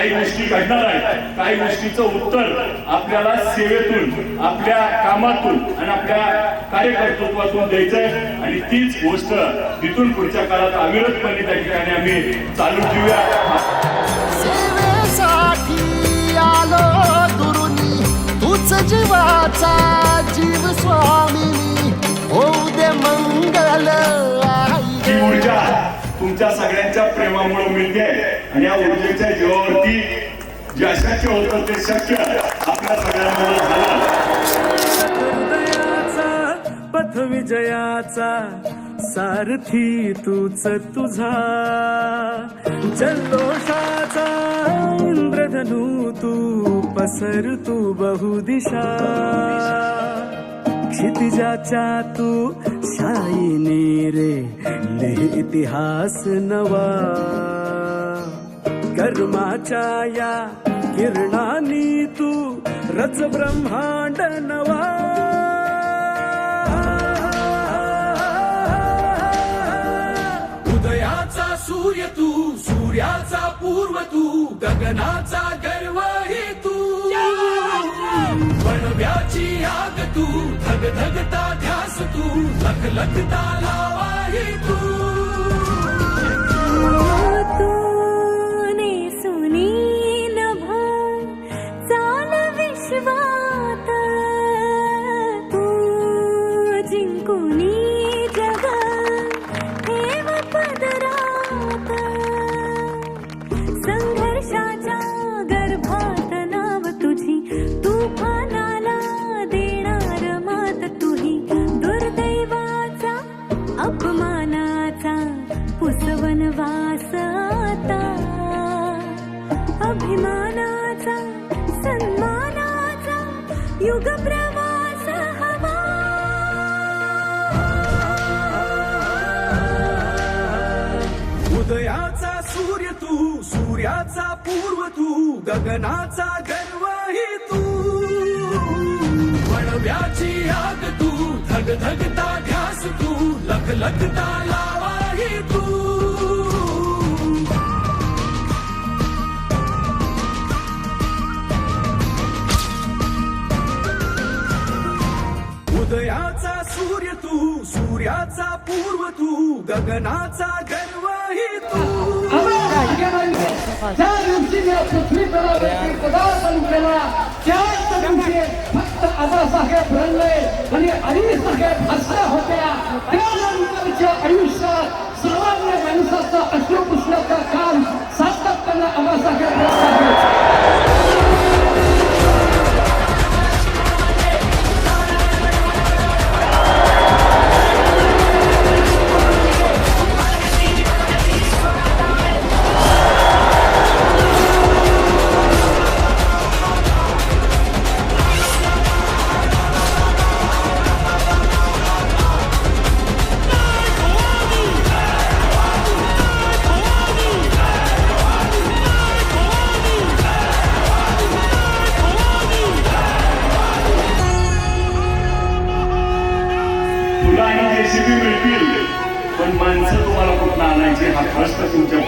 काही गोष्टी घडणार आहेत, काही गोष्टीचं उत्तर आपल्याला सेवेतून, आपल्या कामातून आणि आपल्या कार्यकर्तृत्वातून द्यायचंय आणि तीच गोष्ट तिथून पुढच्या काळात अविरतपणे त्या ठिकाणी आम्ही चालू ठेवूया. सेवेसाठी आलो दुरुनी, तूच जीवाचा जीव स्वामी, होऊ दे मंगल. ही ऊर्जा तुमच्या सगळ्यांच्या प्रेमामुळे मिळते आणि या ऊर्जेच्या जीवावरती जे अशक्य होतं ते शक्य आपल्या सगळ्यांमुळे झालं. पथ विजयाचा सारथी तूच तुझा, जल्लोषाचा इंद्रधनू तू पसर तू बहुदिशा, क्षितिजाच्या तू शाईने रे लिह इतिहास नवा, कर्माच्या या किरणानी तू रच ब्रह्मांड नवा. उदयाचा सूर्य तू, सूर्याचा पूर्व तू, गगनाचा गर्व ही तू, बनव्याची आग तू, धग धगता ध्यास तू, लख लखता लावा ही तू. तूने सुनी नभा चाल विश्वात, तू जिंकुनी जग ठेव पदरात, संघर्षाच्या गर्भात नाव तुझी, तुफानाला देणार मात तुही, दुर्दैवाचा अपमानाचा पुसवन वास आता, अभिमानाचा सन्मानाचा युग प्रवास हवा. उदयाचा सूर्य तू, सूर्याचा पूर्व तू, गगनाचा गर्व ही तू, बनव्याची आग तू, धग धगता ध्यास तू, लख लखता लावा ही तू. उदयाचा सूर्य तू, सूर्याचा पूर्व तू, गगनाचा गर्व ही तू. ज्या दिवशी या पृथ्वीतलावरती पदार्पण केला त्याच दिवशी फक्त आबासाहेब रडले आणि आईसाहेब हसल्या होत्या. त्यानंतरच्या आयुष्यात सामान्य माणसाचा अश्रू पुसण्याचं काम सातत्यानं आबासाहेब रडले. तुला आणि जेसीबी मिळतील पण माणसं तुम्हाला कुठं आणायची हा प्रश्न तुमच्या